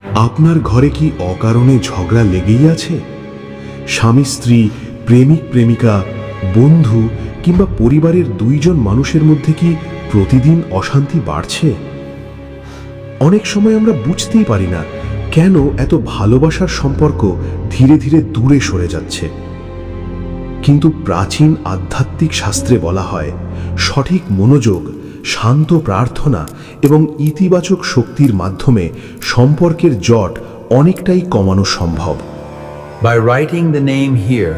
আপনার ঘরে কি অকারণে ঝগড়া লেগেই আছে? স্বামী স্ত্রী, প্রেমিক প্রেমিকা, বন্ধু কিংবা পরিবারের দুইজন মানুষের মধ্যে কি প্রতিদিন অশান্তি বাড়ছে? অনেক সময় আমরা বুঝতেই পারি না কেন এত ভালোবাসার সম্পর্ক ধীরে ধীরে দূরে সরে যাচ্ছে। কিন্তু প্রাচীন আধ্যাত্মিক শাস্ত্রে বলা হয়, সঠিক মনোযোগ, শান্ত প্রার্থনা এবং ইতিবাচক শক্তির মাধ্যমে সম্পর্কের জট অনেকটাই কমানো সম্ভব। By writing the name here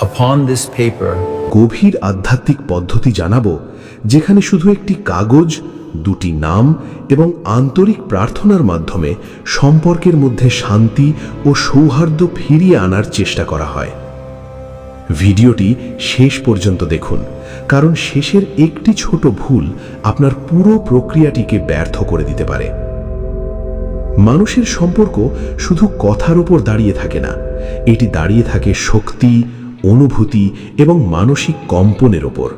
upon this paper, গভীর আধ্যাত্মিক পদ্ধতি জানাবো, যেখানে শুধু একটি কাগজ, দুটি নাম এবং আন্তরিক প্রার্থনার মাধ্যমে সম্পর্কের মধ্যে শান্তি ও সৌহার্দ্য ফিরিয়ে আনার চেষ্টা করা হয়। ভিডিওটি শেষ পর্যন্ত দেখুন, কারণ শেষের একটি ছোট ভুল আপনার পুরো প্রক্রিয়াটিকে ব্যর্থ করে দিতে পারে। মানুষের সম্পর্ক শুধু কথার উপর দাঁড়িয়ে থাকে না, এটি দাঁড়িয়ে থাকে শক্তি, অনুভূতি এবং মানসিক কম্পনের ওপর।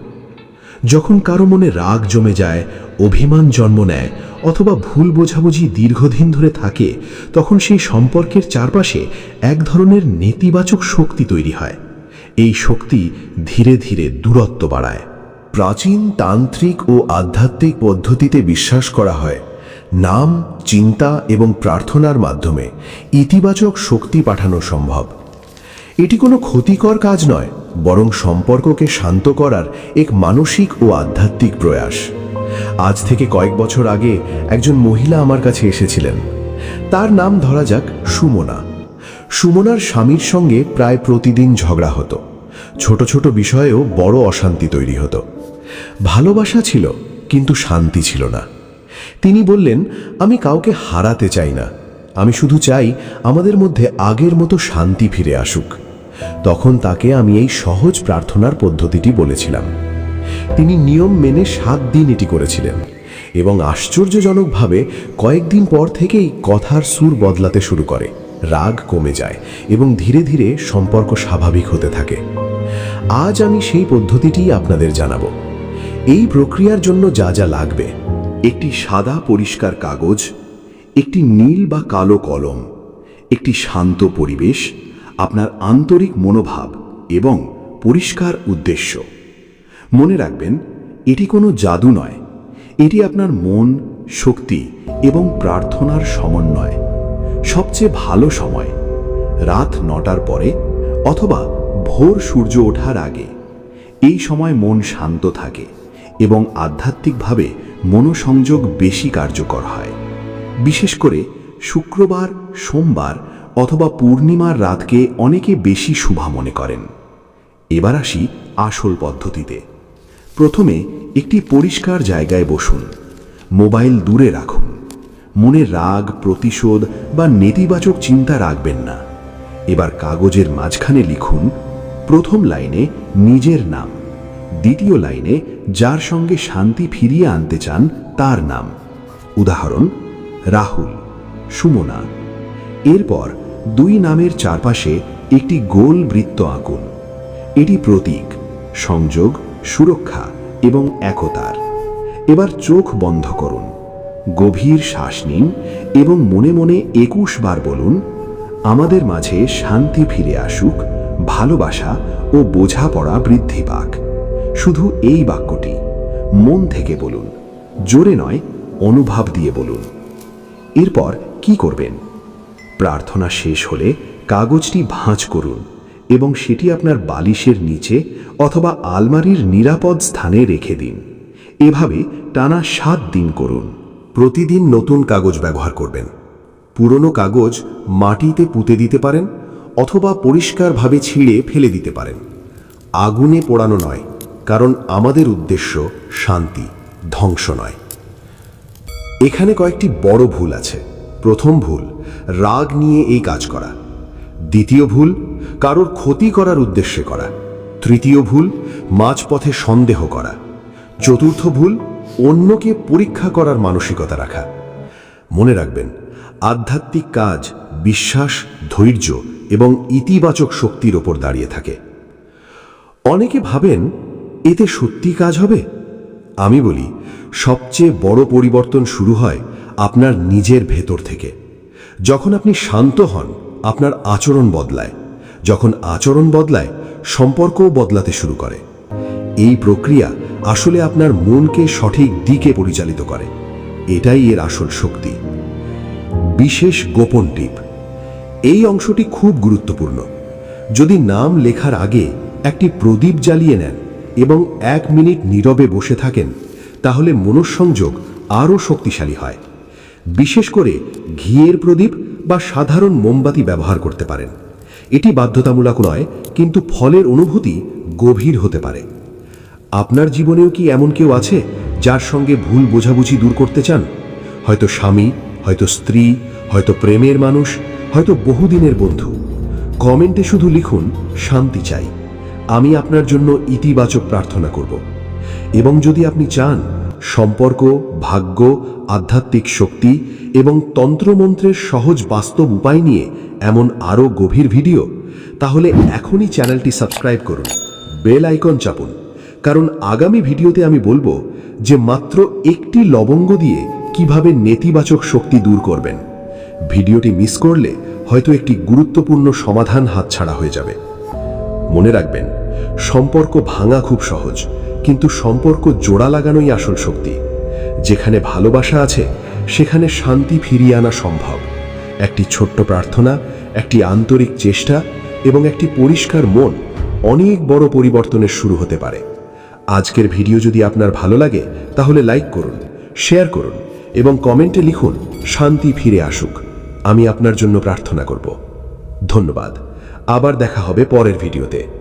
যখন কারো মনে রাগ জমে যায়, অভিমান জন্ম নেয় অথবা ভুল বোঝাবুঝি দীর্ঘদিন ধরে থাকে, তখন সেই সম্পর্কের চারপাশে এক ধরনের নেতিবাচক শক্তি তৈরি হয়। এই শক্তি ধীরে ধীরে দূরত্ব বাড়ায়। প্রাচীন তান্ত্রিক ও আধ্যাত্মিক পদ্ধতিতে বিশ্বাস করা হয়, নাম, চিন্তা এবং প্রার্থনার মাধ্যমে ইতিবাচক শক্তি পাঠানো সম্ভব। এটি কোনো ক্ষতিকর কাজ নয়, বরং সম্পর্ককে শান্ত করার এক মানসিক ও আধ্যাত্মিক প্রয়াস। আজ থেকে কয়েক বছর আগে একজন মহিলা আমার কাছে এসেছিলেন। তার নাম ধরা যাক সুমনা। সুমনার স্বামীর সঙ্গে প্রায় প্রতিদিন ঝগড়া হতো। ছোট ছোট বিষয়েও বড় অশান্তি তৈরি হতো। ভালোবাসা ছিল, কিন্তু শান্তি ছিল না। তিনি বললেন, আমি কাউকে হারাতে চাই না, আমি শুধু চাই আমাদের মধ্যে আগের মতো শান্তি ফিরে আসুক। তখন তাকে আমি এই সহজ প্রার্থনার পদ্ধতিটি বলেছিলাম। তিনি নিয়ম মেনে 7 দিন এটি করেছিলেন এবং আশ্চর্যজনকভাবে কয়েকদিন পর থেকেই কথার সুর বদলাতে শুরু করে, রাগ কমে যায় এবং ধীরে ধীরে সম্পর্ক স্বাভাবিক হতে থাকে। আজ আমি সেই পদ্ধতিটি আপনাদের জানাবো। এই প্রক্রিয়ার জন্য যা যা লাগবে: একটি সাদা পরিষ্কার কাগজ, একটি নীল বা কালো কলম, একটি শান্ত পরিবেশ, আপনার আন্তরিক মনোভাব এবং পরিষ্কার উদ্দেশ্য। মনে রাখবেন, এটি কোনো জাদু নয়, এটি আপনার মন, শক্তি এবং প্রার্থনার সমন্বয়। সবচেয়ে ভালো সময় রাত 9টার পরে অথবা ভোর সূর্য ওঠার আগে। এই সময় মন শান্ত থাকে এবং আধ্যাত্মিকভাবে মনোসংযোগ বেশি কার্যকর হয়। বিশেষ করে শুক্রবার, সোমবার অথবা পূর্ণিমার রাতকে অনেকে বেশি শুভ মনে করেন। এবার আসি আসল পদ্ধতিতে। প্রথমে একটি পরিষ্কার জায়গায় বসুন, মোবাইল দূরে রাখুন। মনে রাগ, প্রতিশোধ বা নেতিবাচক চিন্তা রাখবেন না। এবার কাগজের মাঝখানে লিখুন, প্রথম লাইনে নিজের নাম, দ্বিতীয় লাইনে যার সঙ্গে শান্তি ফিরিয়ে আনতে চান তার নাম। উদাহরণ, রাহুল, সুমনা। এরপর 2 নামের চারপাশে একটি গোল বৃত্ত আঁকুন। এটি প্রতীক, সংযোগ, সুরক্ষা এবং একতার। এবার চোখ বন্ধ করুন, গভীর শ্বাস নিন এবং মনে মনে 21 বার বলুন, আমাদের মাঝে শান্তি ফিরে আসুক, ভালোবাসা ও বোঝাপড়া বৃদ্ধি পাক। শুধু এই বাক্যটি মন থেকে বলুন, জোরে নয়, অনুভব দিয়ে বলুন। এরপর কি করবেন? প্রার্থনা শেষ হলে কাগজটি ভাঁজ করুন এবং সেটি আপনার বালিশের নিচে অথবা আলমারির নিরাপদ স্থানে রেখে দিন। এভাবে টানা 7 দিন করুন। প্রতিদিন নতুন কাগজ ব্যবহার করবেন। পুরনো কাগজ মাটিতে পুঁতে দিতে পারেন অথবা পরিষ্কারভাবে ছিঁড়ে ফেলে দিতে পারেন। আগুনে পোড়ানো নয়, কারণ আমাদের উদ্দেশ্য শান্তি, ধ্বংস নয়। এখানে কয়েকটি বড় ভুল আছে। প্রথম ভুল, রাগ নিয়ে এই কাজ করা। দ্বিতীয় ভুল, কারোর ক্ষতি করার উদ্দেশ্যে করা। তৃতীয় ভুল, মাঝপথে সন্দেহ করা। চতুর্থ ভুল, অন্যকে পরীক্ষা করার মানসিকতা রাখা। মনে রাখবেন, আধ্যাত্মিক কাজ বিশ্বাস, ধৈর্য এবং ইতিবাচক শক্তির ওপর দাঁড়িয়ে থাকে। অনেকে ভাবেন, এতে সত্যি কাজ হবে? আমি বলি, সবচেয়ে বড় পরিবর্তন শুরু হয় আপনার নিজের ভেতর থেকে। যখন আপনি শান্ত হন আপনার আচরণ বদলায়, যখন আচরণ বদলায় সম্পর্কও বদলাতে শুরু করে। এই প্রক্রিয়া আসলে আপনার মনকে সঠিক দিকে পরিচালিত করে। এটাই এর আসল শক্তি। বিশেষ গোপন টিপ, এই অংশটি খুব গুরুত্বপূর্ণ। যদি নাম লেখার আগে একটি প্রদীপ জ্বালিয়ে নেন এবং 1 মিনিট নীরবে বসে থাকেন, তাহলে মনঃসংযোগ আরও শক্তিশালী হয়। বিশেষ করে ঘিয়ের প্রদীপ বা সাধারণ মোমবাতি ব্যবহার করতে পারেন। এটি বাধ্যতামূলক নয়, কিন্তু ফলের অনুভূতি গভীর হতে পারে। আপনার জীবনেও কি এমন কেউ আছে যার সঙ্গে ভুল বোঝাবুঝি দূর করতে চান? হয়তো স্বামী, হয়তো স্ত্রী, হয়তো প্রেমের মানুষ, হয়তো বহুদিনের বন্ধু। কমেন্টে শুধু লিখুন, শান্তি চাই। আমি আপনার জন্য ইতিবাচক প্রার্থনা করব। এবং যদি আপনি চান সম্পর্ক, ভাগ্য, আধ্যাত্মিক শক্তি এবং তন্ত্রমন্ত্রের সহজ বাস্তব উপায় নিয়ে এমন আরও গভীর ভিডিও, তাহলে এখনই চ্যানেলটি সাবস্ক্রাইব করুন, বেল আইকন চাপুন। কারণ আগামী ভিডিওতে আমি বলবো যে মাত্র একটি লবঙ্গ দিয়ে কিভাবে নেতিবাচক শক্তি দূর করবেন। ভিডিওটি মিস করলে হয়তো একটি গুরুত্বপূর্ণ সমাধান হাতছাড়া হয়ে যাবে। মনে রাখবেন, সম্পর্ক ভাঙা খুব সহজ, কিন্তু সম্পর্ক জোড়া লাগানোই আসল শক্তি। যেখানে ভালোবাসা আছে সেখানে শান্তি ফিরিয়ে আনা সম্ভব। একটি ছোট্ট প্রার্থনা, একটি আন্তরিক চেষ্টা এবং একটি পরিষ্কার মন অনেক বড় পরিবর্তনের শুরু হতে পারে। আজকের ভিডিও যদি আপনার ভালো লাগে তাহলে লাইক করুন, শেয়ার করুন এবং কমেন্টে লিখুন, শান্তি ফিরে আসুক। আমি আপনার জন্য প্রার্থনা করব। ধন্যবাদ। আবার দেখা হবে পরের ভিডিওতে।